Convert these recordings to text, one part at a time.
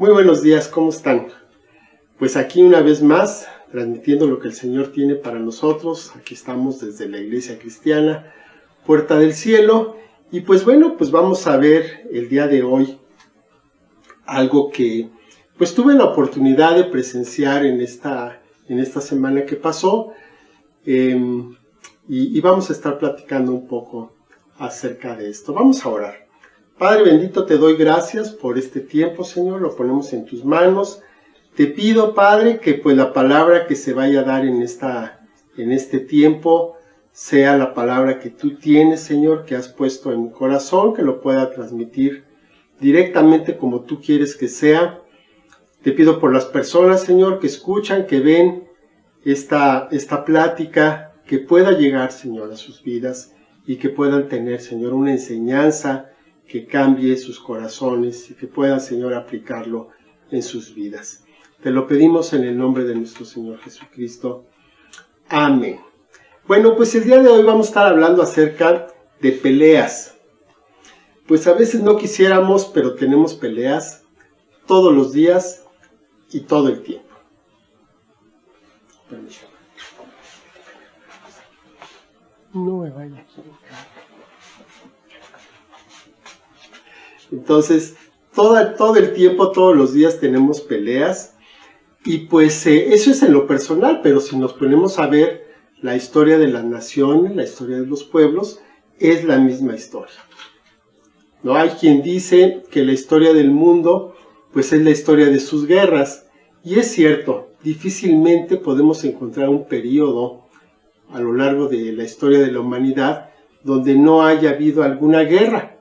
Muy buenos días, ¿cómo están? Pues aquí una vez más, transmitiendo lo que el Señor tiene para nosotros. Aquí estamos desde la Iglesia Cristiana, Puerta del Cielo. Y pues bueno, pues vamos a ver el día de hoy algo que pues tuve la oportunidad de presenciar en esta semana que pasó. Y vamos a estar platicando un poco acerca de esto. Vamos a orar. Padre bendito, te doy gracias por este tiempo, Señor, lo ponemos en tus manos. Te pido, Padre, que pues la palabra que se vaya a dar en este tiempo sea la palabra que tú tienes, Señor, que has puesto en mi corazón, que lo pueda transmitir directamente como tú quieres que sea. Te pido por las personas, Señor, que escuchan, que ven esta plática, que pueda llegar, Señor, a sus vidas y que puedan tener, Señor, una enseñanza que cambie sus corazones y que puedan, Señor, aplicarlo en sus vidas. Te lo pedimos en el nombre de nuestro Señor Jesucristo. Amén. Bueno, pues el día de hoy vamos a estar hablando acerca de peleas. Pues a veces no quisiéramos, pero tenemos peleas todos los días y todo el tiempo. No me vaya a equivocar. Entonces, todo el tiempo, todos los días tenemos peleas. Y pues eso es en lo personal, pero si nos ponemos a ver la historia de las naciones, la historia de los pueblos, es la misma historia. ¿No? Hay quien dice que la historia del mundo pues es la historia de sus guerras. Y es cierto, difícilmente podemos encontrar un periodo a lo largo de la historia de la humanidad donde no haya habido alguna guerra.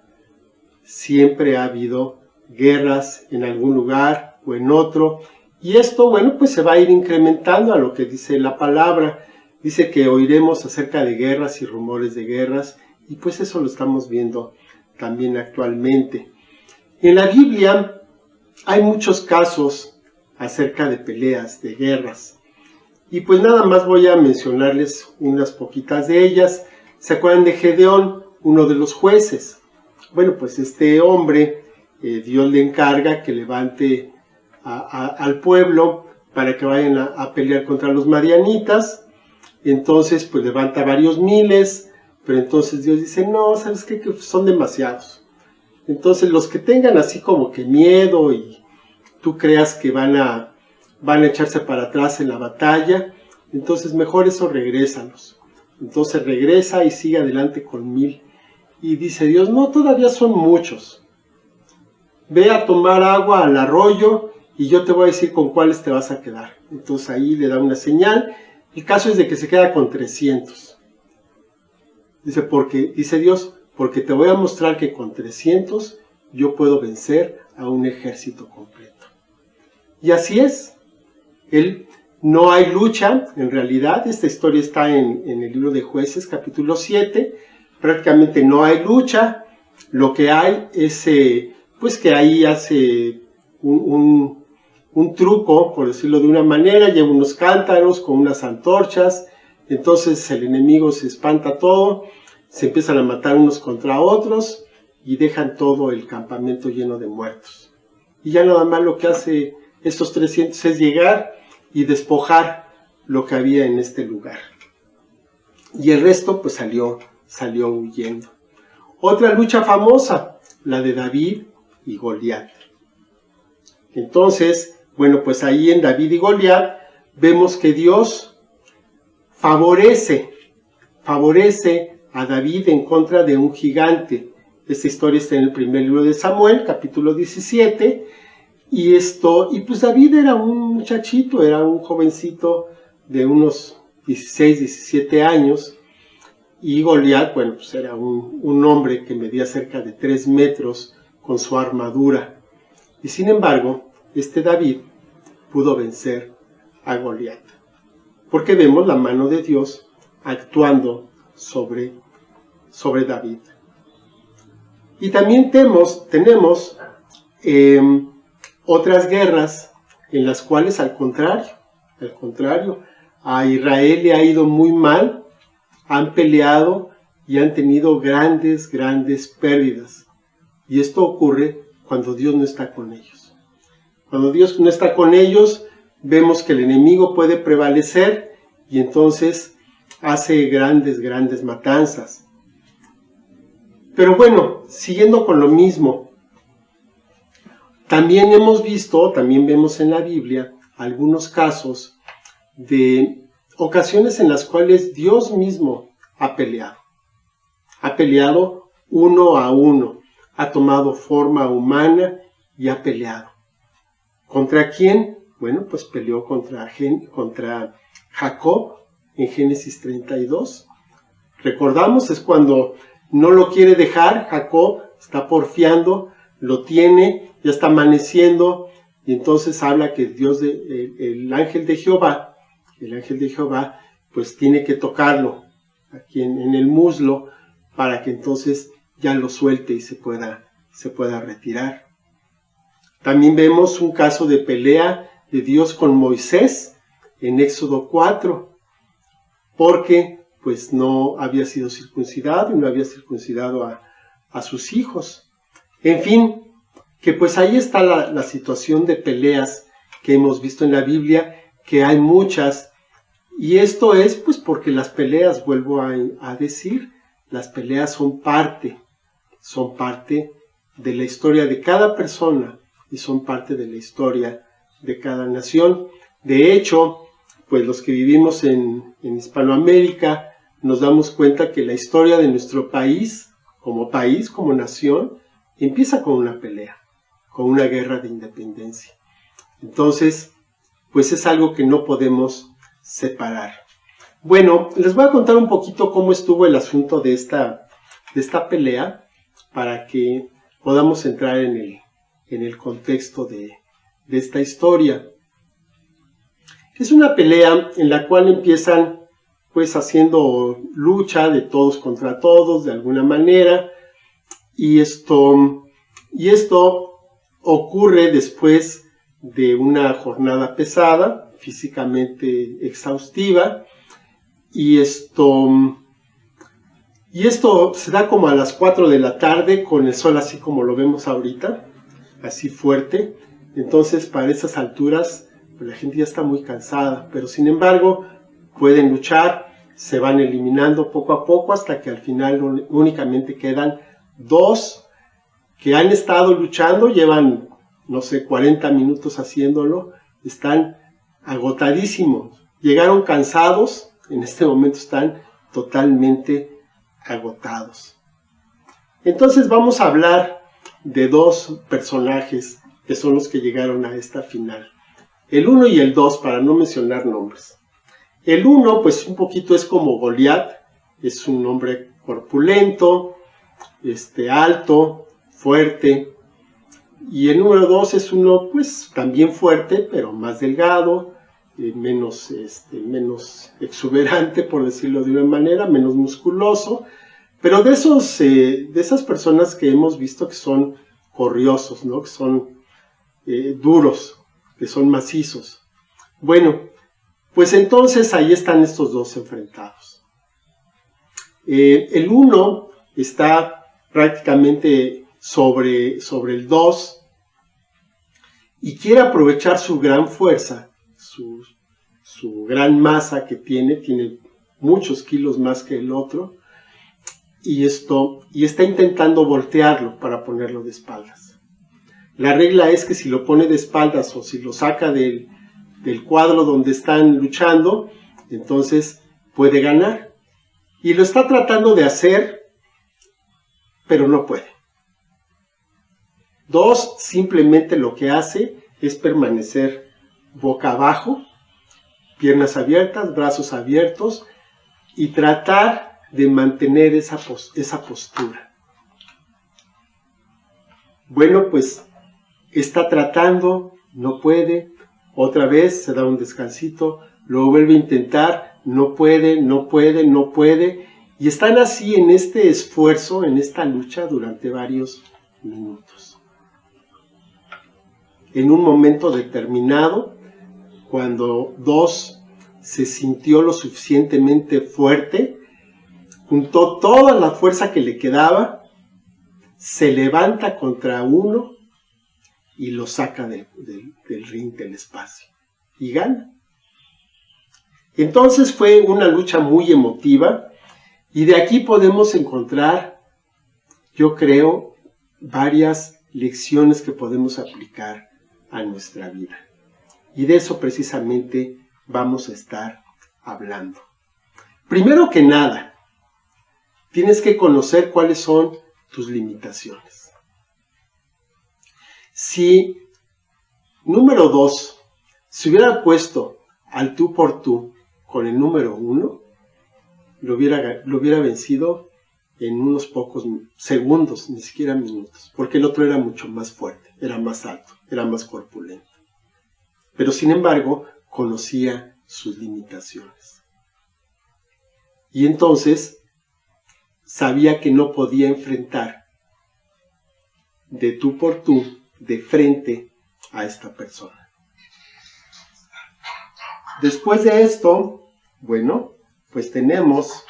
Siempre ha habido guerras en algún lugar o en otro. Y esto, bueno, pues se va a ir incrementando a lo que dice la palabra. Dice que oiremos acerca de guerras y rumores de guerras. Y pues eso lo estamos viendo también actualmente. En la Biblia hay muchos casos acerca de peleas, de guerras. Y pues nada más voy a mencionarles unas poquitas de ellas. ¿Se acuerdan de Gedeón, uno de los jueces? Bueno, pues este hombre, Dios le encarga que levante al pueblo para que vayan a pelear contra los madianitas. Entonces, pues levanta varios miles, pero entonces Dios dice, no, ¿sabes qué? Que son demasiados. Entonces, los que tengan así como que miedo y tú creas que van a echarse para atrás en la batalla, entonces mejor eso regrésalos. Entonces regresa y sigue adelante con 1000. Y dice Dios, no, todavía son muchos. Ve a tomar agua al arroyo y yo te voy a decir con cuáles te vas a quedar. Entonces ahí le da una señal. El caso es de que se queda con 300. Dice Dios, porque te voy a mostrar que con 300 yo puedo vencer a un ejército completo. Y así es. No hay lucha, en realidad. Esta historia está en el libro de Jueces, capítulo 7. Prácticamente no hay lucha. Lo que hay es pues que ahí hace un truco, por decirlo de una manera, lleva unos cántaros con unas antorchas, entonces el enemigo se espanta todo, se empiezan a matar unos contra otros y dejan todo el campamento lleno de muertos. Y ya nada más lo que hace estos 300 es llegar y despojar lo que había en este lugar. Y el resto pues salió huyendo. Otra lucha famosa, la de David y Goliat. Entonces, bueno, pues ahí en David y Goliat vemos que Dios favorece a David en contra de un gigante. Esta historia está en el primer libro de Samuel, capítulo 17. Y pues David era un muchachito, era un jovencito de unos 16, 17 años. Y Goliat, bueno, pues era un hombre que medía cerca de 3 metros con su armadura. Y sin embargo, David pudo vencer a Goliat. Porque vemos la mano de Dios actuando sobre David. Y también tenemos otras guerras en las cuales al contrario, a Israel le ha ido muy mal. Han peleado y han tenido grandes pérdidas. Y esto ocurre cuando Dios no está con ellos. Cuando Dios no está con ellos, vemos que el enemigo puede prevalecer y entonces hace grandes matanzas. Pero bueno, siguiendo con lo mismo, también vemos en la Biblia algunos casos de ocasiones en las cuales Dios mismo ha peleado. Ha peleado uno a uno, ha tomado forma humana y ha peleado. ¿Contra quién? Bueno, pues peleó contra Jacob en Génesis 32. Recordamos, es cuando no lo quiere dejar, Jacob está porfiando, lo tiene, ya está amaneciendo, y entonces habla que el ángel de Jehová, pues tiene que tocarlo aquí en el muslo, para que entonces ya lo suelte y se pueda retirar. También vemos un caso de pelea de Dios con Moisés en Éxodo 4, porque pues no había sido circuncidado y no había circuncidado a sus hijos. En fin, que pues ahí está la situación de peleas que hemos visto en la Biblia, que hay muchas, y esto es pues porque las peleas, vuelvo a decir, las peleas son parte de la historia de cada persona y son parte de la historia de cada nación. De hecho, pues los que vivimos en Hispanoamérica nos damos cuenta que la historia de nuestro país, como nación, empieza con una pelea, con una guerra de independencia. Entonces, pues es algo que no podemos separar. Bueno, les voy a contar un poquito cómo estuvo el asunto de esta pelea, para que podamos entrar en el contexto de esta historia. Es una pelea en la cual empiezan pues haciendo lucha de todos contra todos de alguna manera, y esto ocurre después de una jornada pesada, físicamente exhaustiva, y esto se da como a las 4 de la tarde, con el sol así como lo vemos ahorita, así fuerte. Entonces, para esas alturas, pues la gente ya está muy cansada, pero sin embargo, pueden luchar, se van eliminando poco a poco, hasta que al final únicamente quedan 2 que han estado luchando, llevan, no sé, 40 minutos haciéndolo, están agotadísimos, llegaron cansados, en este momento están totalmente agotados. Entonces vamos a hablar de 2 personajes que son los que llegaron a esta final. El 1 y el 2, para no mencionar nombres. El 1, pues un poquito es como Goliat, es un hombre corpulento, alto, fuerte. Y el número 2 es uno, pues también fuerte, pero más delgado, menos exuberante, por decirlo de una manera, menos musculoso, pero de esas personas que hemos visto que son corriosos, ¿no? Que son duros, que son macizos. Bueno, pues entonces ahí están estos 2 enfrentados. El 1 está prácticamente sobre el 2 y quiere aprovechar su gran fuerza, su gran masa que tiene muchos kilos más que el otro, y está intentando voltearlo para ponerlo de espaldas. La regla es que si lo pone de espaldas o si lo saca del cuadro donde están luchando, entonces puede ganar. Y lo está tratando de hacer, pero no puede. 2 simplemente lo que hace es permanecer boca abajo, piernas abiertas, brazos abiertos, y tratar de mantener esa postura. Bueno, pues está tratando, no puede, otra vez se da un descansito, lo vuelve a intentar, no puede, y están así en este esfuerzo, en esta lucha durante varios minutos. En un momento determinado, cuando 2 se sintió lo suficientemente fuerte, juntó toda la fuerza que le quedaba, se levanta contra 1 y lo saca del ring del espacio y gana. Entonces fue una lucha muy emotiva y de aquí podemos encontrar, yo creo, varias lecciones que podemos aplicar a nuestra vida. Y de eso precisamente vamos a estar hablando. Primero que nada, tienes que conocer cuáles son tus limitaciones. Si, número 2, se hubiera puesto al tú por tú con el número 1, lo hubiera vencido en unos pocos segundos, ni siquiera minutos, porque el otro era mucho más fuerte, era más alto, era más corpulento. Pero sin embargo, conocía sus limitaciones. Y entonces sabía que no podía enfrentar de tú por tú, de frente a esta persona. Después de esto, bueno, pues tenemos...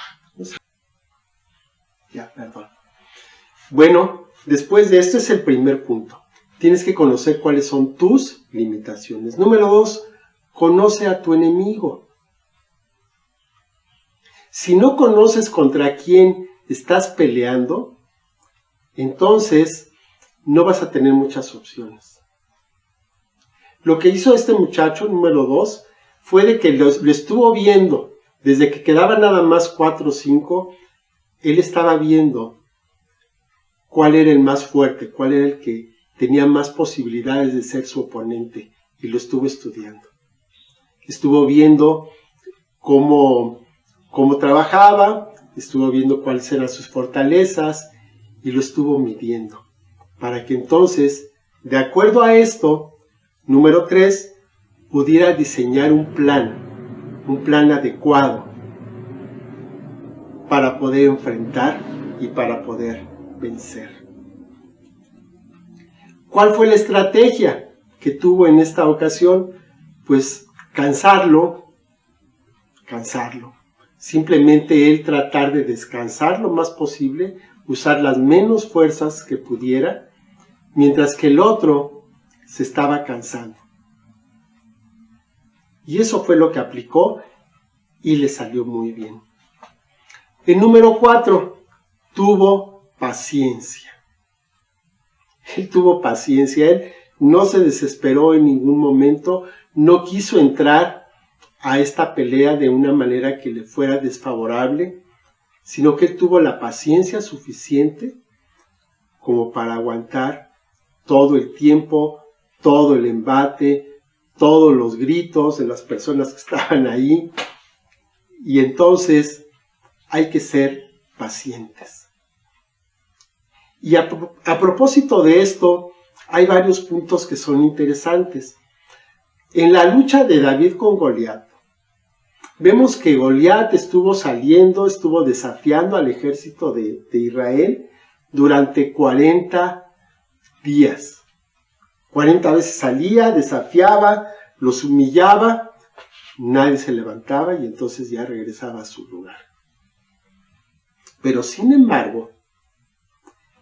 Bueno, después de esto es el primer punto. Tienes que conocer cuáles son tus limitaciones. Número 2, conoce a tu enemigo. Si no conoces contra quién estás peleando, entonces no vas a tener muchas opciones. Lo que hizo este muchacho, número 2, fue de que lo estuvo viendo. Desde que quedaban nada más 4 o 5, él estaba viendo cuál era el más fuerte, cuál era el que tenía más posibilidades de ser su oponente, y lo estuvo estudiando. Estuvo viendo cómo trabajaba, estuvo viendo cuáles eran sus fortalezas, y lo estuvo midiendo, para que entonces, de acuerdo a esto, número 3, pudiera diseñar un plan adecuado para poder enfrentar y para poder vencer. ¿Cuál fue la estrategia que tuvo en esta ocasión? Pues cansarlo. Simplemente él tratar de descansar lo más posible, usar las menos fuerzas que pudiera, mientras que el otro se estaba cansando. Y eso fue lo que aplicó y le salió muy bien. El número 4, tuvo paciencia. Él tuvo paciencia, él no se desesperó en ningún momento, no quiso entrar a esta pelea de una manera que le fuera desfavorable, sino que él tuvo la paciencia suficiente como para aguantar todo el tiempo, todo el embate, todos los gritos de las personas que estaban ahí. Y entonces hay que ser pacientes. Y a propósito de esto, hay varios puntos que son interesantes. En la lucha de David con Goliat, vemos que Goliat estuvo desafiando al ejército de Israel durante 40 días. 40 veces salía, desafiaba, los humillaba, nadie se levantaba y entonces ya regresaba a su lugar. Pero sin embargo,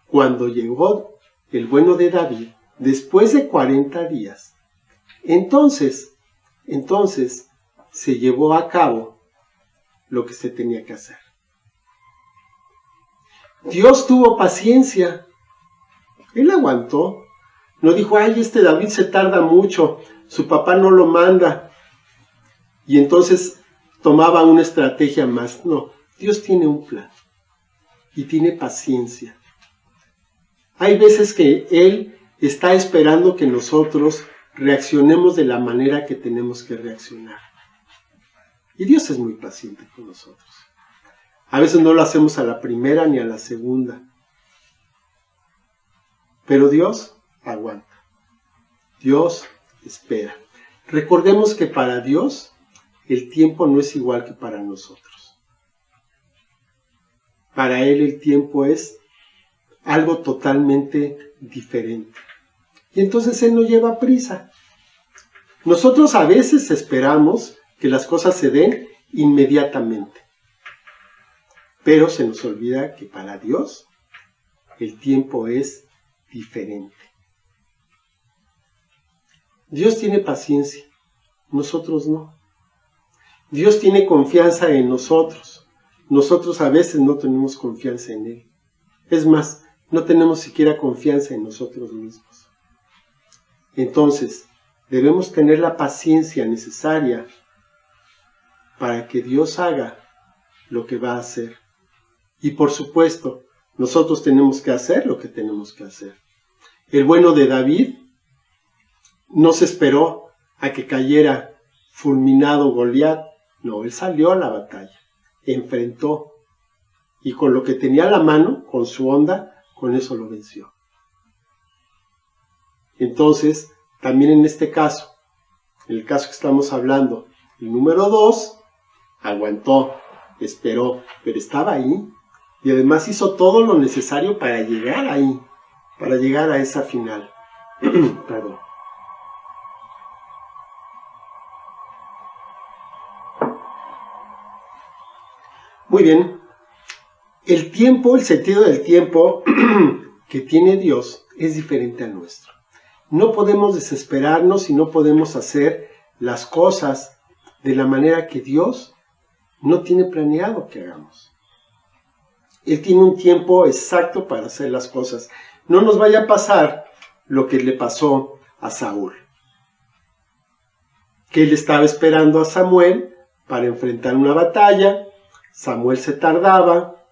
cuando llegó el bueno de David, después de 40 días, entonces se llevó a cabo lo que se tenía que hacer. Dios tuvo paciencia. Él aguantó. No dijo, ay, este David se tarda mucho, su papá no lo manda. Y entonces tomaba una estrategia más. No, Dios tiene un plan y tiene paciencia. Hay veces que Él está esperando que nosotros reaccionemos de la manera que tenemos que reaccionar. Y Dios es muy paciente con nosotros. A veces no lo hacemos a la primera ni a la segunda. Pero Dios aguanta. Dios espera. Recordemos que para Dios el tiempo no es igual que para nosotros. Para Él el tiempo es algo totalmente diferente. Y entonces Él no lleva prisa. Nosotros a veces esperamos que las cosas se den inmediatamente. Pero se nos olvida que para Dios el tiempo es diferente. Dios tiene paciencia, nosotros no. Dios tiene confianza en nosotros. Nosotros a veces no tenemos confianza en Él. Es más, no tenemos siquiera confianza en nosotros mismos. Entonces, debemos tener la paciencia necesaria para que Dios haga lo que va a hacer. Y por supuesto, nosotros tenemos que hacer lo que tenemos que hacer. El bueno de David no se esperó a que cayera fulminado Goliat. No, él salió a la batalla, enfrentó, y con lo que tenía a la mano, con su honda, con eso lo venció. Entonces, también en este caso, en el caso que estamos hablando, el número 2 aguantó, esperó, pero estaba ahí, y además hizo todo lo necesario para llegar ahí, para llegar a esa final. Perdón. Muy bien, el tiempo, el sentido del tiempo que tiene Dios es diferente al nuestro. No podemos desesperarnos y no podemos hacer las cosas de la manera que Dios no tiene planeado que hagamos. Él tiene un tiempo exacto para hacer las cosas. No nos vaya a pasar lo que le pasó a Saúl, que él estaba esperando a Samuel para enfrentar una batalla. Samuel se tardaba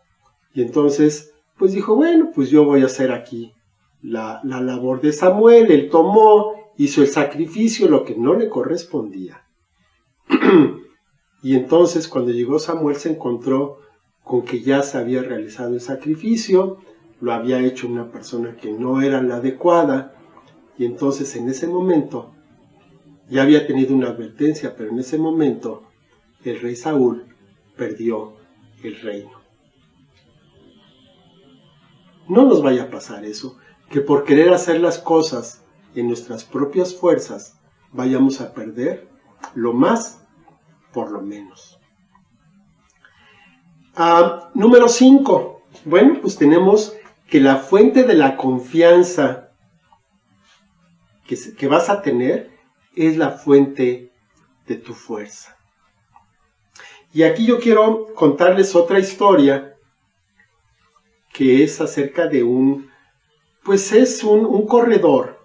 y entonces pues dijo, bueno, pues yo voy a hacer aquí la labor de Samuel. Él tomó, hizo el sacrificio, lo que no le correspondía. Y entonces cuando llegó Samuel se encontró con que ya se había realizado el sacrificio, lo había hecho una persona que no era la adecuada, y entonces en ese momento ya había tenido una advertencia, pero en ese momento el rey Saúl perdió el reino. No nos vaya a pasar eso, que por querer hacer las cosas en nuestras propias fuerzas vayamos a perder lo más por lo menos. Número 5. Bueno, pues tenemos que la fuente de la confianza que vas a tener es la fuente de tu fuerza. Y aquí yo quiero contarles otra historia que es acerca de un corredor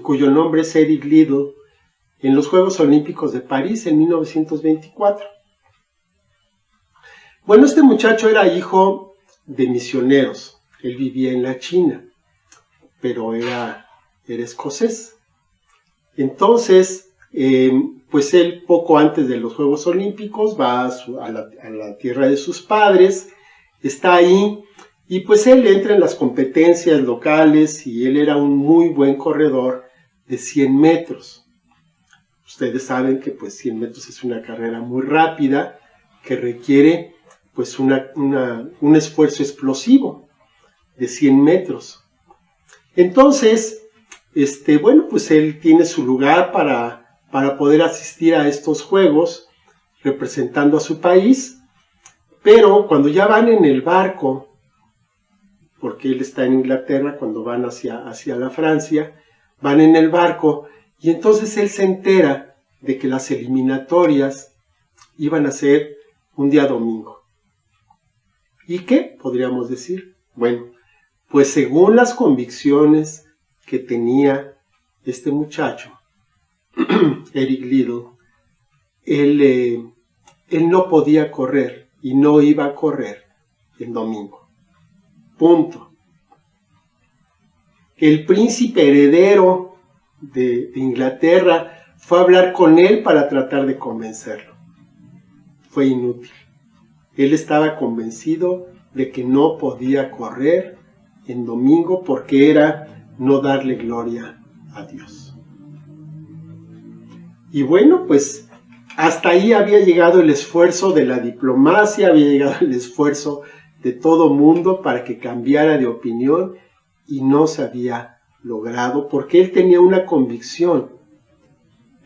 cuyo nombre es Eric Liddell en los Juegos Olímpicos de París en 1924. Bueno, este muchacho era hijo de misioneros. Él vivía en la China, pero era escocés. Entonces, pues él poco antes de los Juegos Olímpicos va a la tierra de sus padres, está ahí, y pues él entra en las competencias locales y él era un muy buen corredor de 100 metros. Ustedes saben que pues 100 metros es una carrera muy rápida que requiere pues un esfuerzo explosivo de 100 metros. Entonces, bueno, pues él tiene su lugar para poder asistir a estos juegos representando a su país, pero cuando ya van en el barco, porque él está en Inglaterra, cuando van hacia la Francia, van en el barco y entonces él se entera de que las eliminatorias iban a ser un día domingo. ¿Y qué podríamos decir? Bueno, pues según las convicciones que tenía este muchacho, Eric Liddell, él no podía correr y no iba a correr el domingo. Punto. El príncipe heredero de Inglaterra fue a hablar con él para tratar de convencerlo. Fue inútil. Él estaba convencido de que no podía correr en domingo porque era no darle gloria a Dios. Y bueno, pues hasta ahí había llegado el esfuerzo de la diplomacia, había llegado el esfuerzo de todo mundo para que cambiara de opinión y no se había logrado porque él tenía una convicción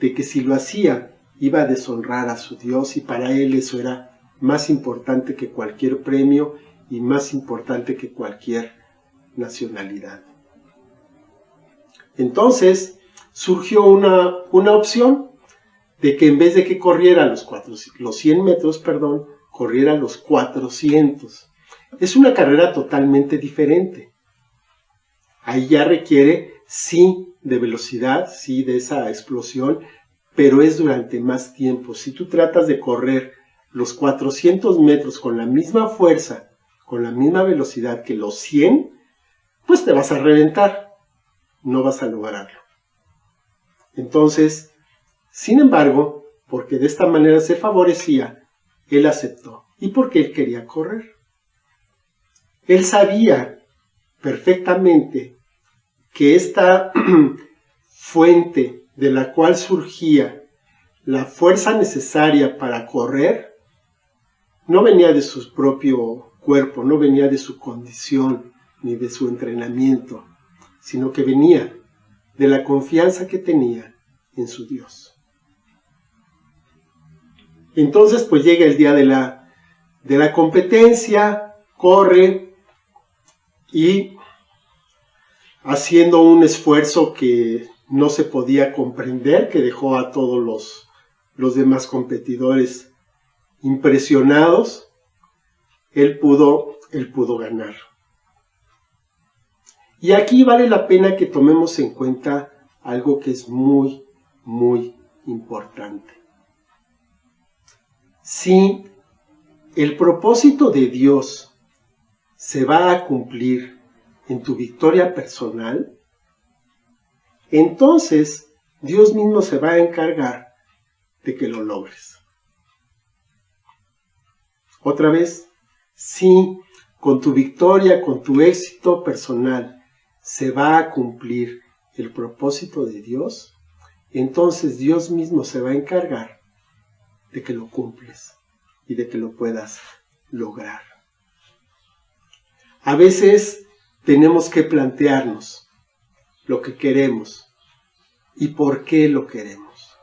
de que si lo hacía iba a deshonrar a su Dios y para él eso era más importante que cualquier premio y más importante que cualquier nacionalidad. Entonces, surgió una opción de que en vez de que corriera los 100 metros, corriera los 400. Es una carrera totalmente diferente. Ahí ya requiere, sí, de velocidad, sí, de esa explosión, pero es durante más tiempo. Si tú tratas de correr los 400 metros con la misma fuerza, con la misma velocidad que los 100, pues te vas a reventar, no vas a lograrlo. Entonces, sin embargo, porque de esta manera se favorecía, él aceptó. ¿Y porque él quería correr? Él sabía perfectamente que esta fuente de la cual surgía la fuerza necesaria para correr no venía de su propio cuerpo, no venía de su condición ni de su entrenamiento, sino que venía de la confianza que tenía en su Dios. Entonces, pues llega el día de la competencia, corre y haciendo un esfuerzo que no se podía comprender, que dejó a todos los demás competidores impresionados, él pudo ganar. Y aquí vale la pena que tomemos en cuenta algo que es muy, muy importante. Si el propósito de Dios se va a cumplir en tu victoria personal, entonces Dios mismo se va a encargar de que lo logres. Otra vez, si con tu victoria, con tu éxito personal, se va a cumplir el propósito de Dios, entonces Dios mismo se va a encargar de que lo cumples y de que lo puedas lograr. A veces tenemos que plantearnos lo que queremos y por qué lo queremos.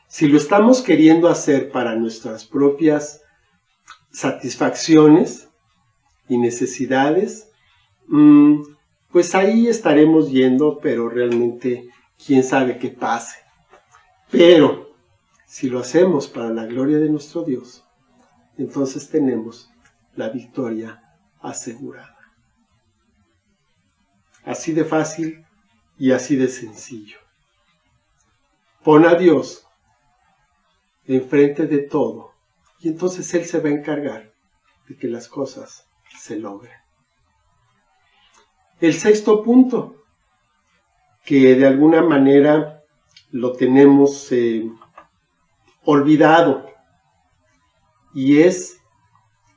Si lo estamos queriendo hacer para nuestras propias satisfacciones y necesidades, pues ahí estaremos yendo, pero realmente quién sabe qué pase. Pero si lo hacemos para la gloria de nuestro Dios, entonces tenemos la victoria asegurada. Así de fácil y así de sencillo. Pon a Dios enfrente de todo y entonces Él se va a encargar de que las cosas se logren. El sexto punto, que de alguna manera lo tenemos olvidado, y es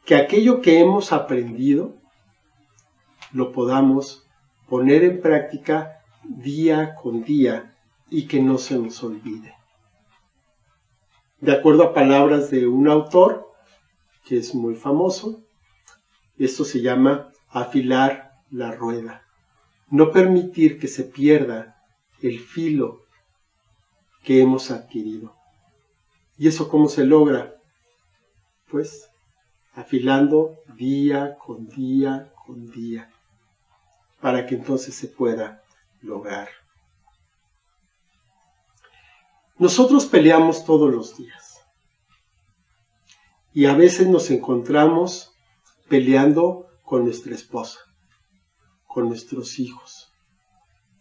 que aquello que hemos aprendido lo podamos poner en práctica día con día y que no se nos olvide. De acuerdo a palabras de un autor que es muy famoso, esto se llama afilar la rueda. No permitir que se pierda el filo que hemos adquirido. ¿Y eso cómo se logra? Pues afilando día con día con día, para que entonces se pueda lograr. Nosotros peleamos todos los días y a veces nos encontramos peleando con nuestra esposa, con nuestros hijos,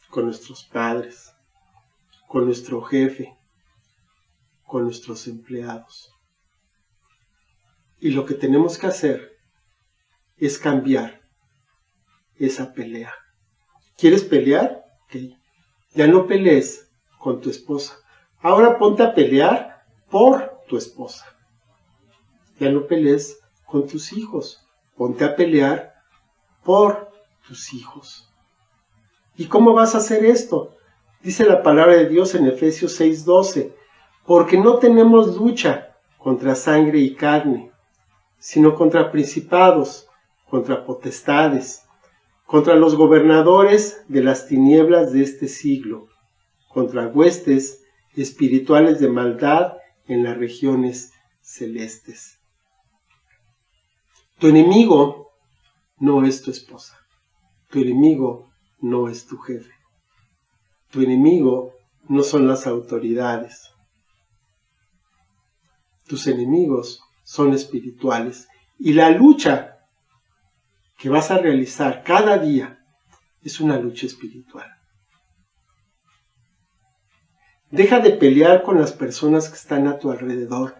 con nuestros padres, con nuestro jefe, con nuestros empleados. Y lo que tenemos que hacer es cambiar esa pelea. ¿Quieres pelear? Okay. Ya no pelees con tu esposa. Ahora ponte a pelear por tu esposa. Ya no pelees con tus hijos. Ponte a pelear por tus hijos. ¿Y cómo vas a hacer esto? Dice la palabra de Dios en Efesios 6:12, porque no tenemos lucha contra sangre y carne, sino contra principados, contra potestades, contra los gobernadores de las tinieblas de este siglo, contra huestes espirituales de maldad en las regiones celestes. Tu enemigo no es tu esposa, tu enemigo no es tu jefe. Tu enemigo no son las autoridades. Tus enemigos son espirituales. Y la lucha que vas a realizar cada día es una lucha espiritual. Deja de pelear con las personas que están a tu alrededor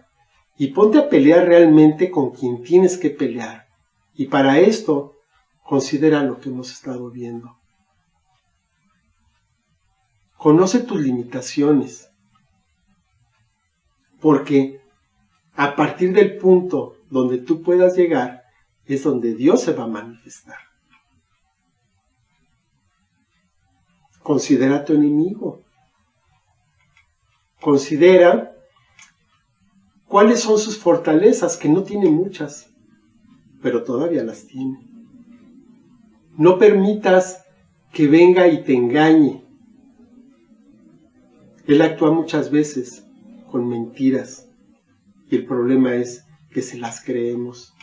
y ponte a pelear realmente con quien tienes que pelear. Y para esto, considera lo que hemos estado viendo. Conoce tus limitaciones, porque a partir del punto donde tú puedas llegar, es donde Dios se va a manifestar. Considera a tu enemigo. Considera cuáles son sus fortalezas, que no tiene muchas, pero todavía las tiene. No permitas que venga y te engañe. Él actúa muchas veces con mentiras y el problema es que se las creemos.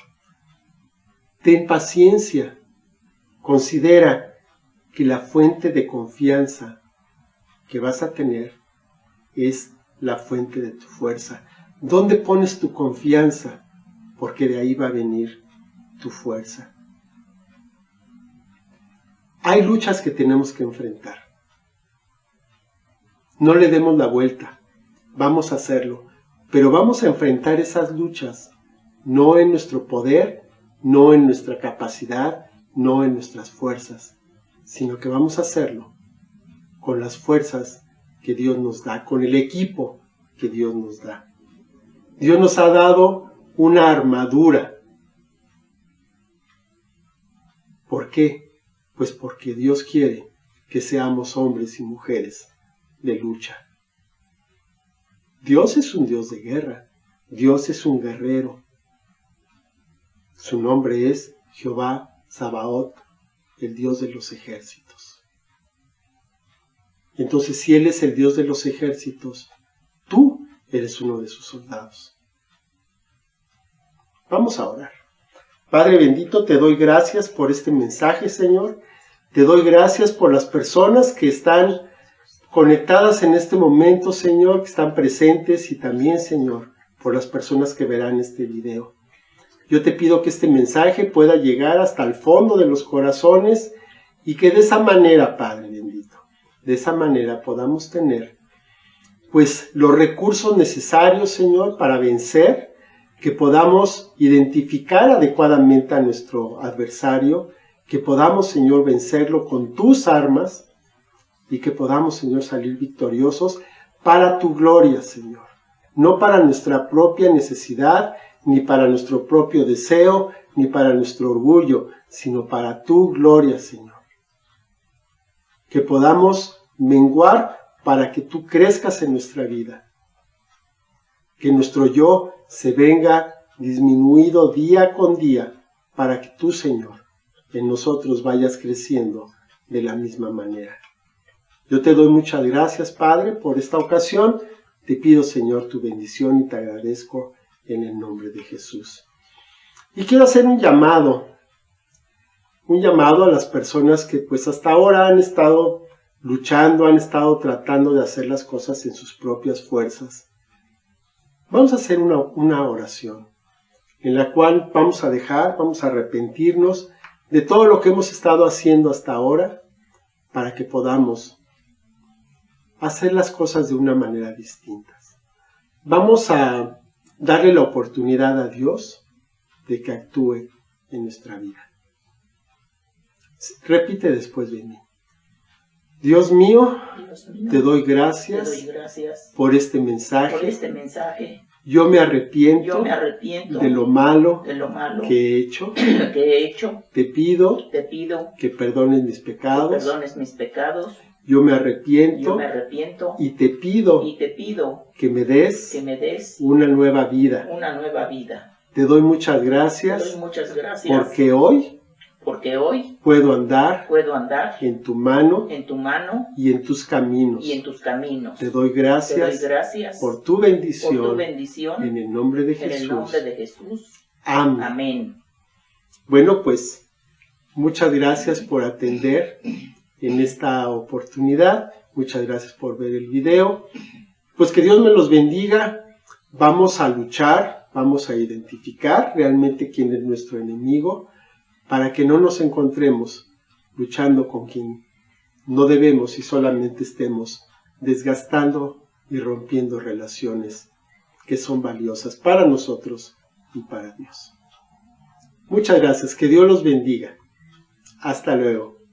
Ten paciencia. Considera que la fuente de confianza que vas a tener es la fuente de tu fuerza. ¿Dónde pones tu confianza? Porque de ahí va a venir tu fuerza. Hay luchas que tenemos que enfrentar. No le demos la vuelta. Vamos a hacerlo. Pero vamos a enfrentar esas luchas no en nuestro poder, no en nuestra capacidad, no en nuestras fuerzas, sino que vamos a hacerlo con las fuerzas que Dios nos da, con el equipo que Dios nos da. Dios nos ha dado una armadura. ¿Por qué? Pues porque Dios quiere que seamos hombres y mujeres de lucha. Dios es un Dios de guerra. Dios es un guerrero. Su nombre es Jehová Sabaoth, el Dios de los ejércitos. Entonces, si Él es el Dios de los ejércitos, tú eres uno de sus soldados. Vamos a orar. Padre bendito, te doy gracias por este mensaje, Señor. Te doy gracias por las personas que están conectadas en este momento, Señor, que están presentes y también, Señor, por las personas que verán este video. Yo te pido que este mensaje pueda llegar hasta el fondo de los corazones y que de esa manera, Padre bendito, de esa manera podamos tener, pues, los recursos necesarios, Señor, para vencer, que podamos identificar adecuadamente a nuestro adversario, que podamos, Señor, vencerlo con tus armas, y que podamos, Señor, salir victoriosos para tu gloria, Señor. No para nuestra propia necesidad, ni para nuestro propio deseo, ni para nuestro orgullo, sino para tu gloria, Señor. Que podamos menguar para que tú crezcas en nuestra vida. Que nuestro yo se venga disminuido día con día, para que tú, Señor, en nosotros vayas creciendo de la misma manera. Yo te doy muchas gracias, Padre, por esta ocasión. Te pido, Señor, tu bendición y te agradezco en el nombre de Jesús. Y quiero hacer un llamado a las personas que pues hasta ahora han estado luchando, han estado tratando de hacer las cosas en sus propias fuerzas. Vamos a hacer una oración en la cual vamos a arrepentirnos de todo lo que hemos estado haciendo hasta ahora para que podamos hacer las cosas de una manera distinta. Vamos a darle la oportunidad a Dios de que actúe en nuestra vida. Repite después de mí. Dios mío, te doy gracias por este mensaje. Yo me arrepiento de lo malo que he hecho. Te pido que perdones mis pecados. Yo me arrepiento y te pido que me des una nueva vida. Te doy muchas gracias porque hoy puedo andar en tu mano y en tus caminos. Te doy gracias por tu bendición en el nombre de Jesús. Amén. Bueno, pues muchas gracias por atender en esta oportunidad. Muchas gracias por ver el video. Pues que Dios me los bendiga. Vamos a luchar, vamos a identificar realmente quién es nuestro enemigo, para que no nos encontremos luchando con quien no debemos y solamente estemos desgastando y rompiendo relaciones que son valiosas para nosotros y para Dios. Muchas gracias, que Dios los bendiga. Hasta luego.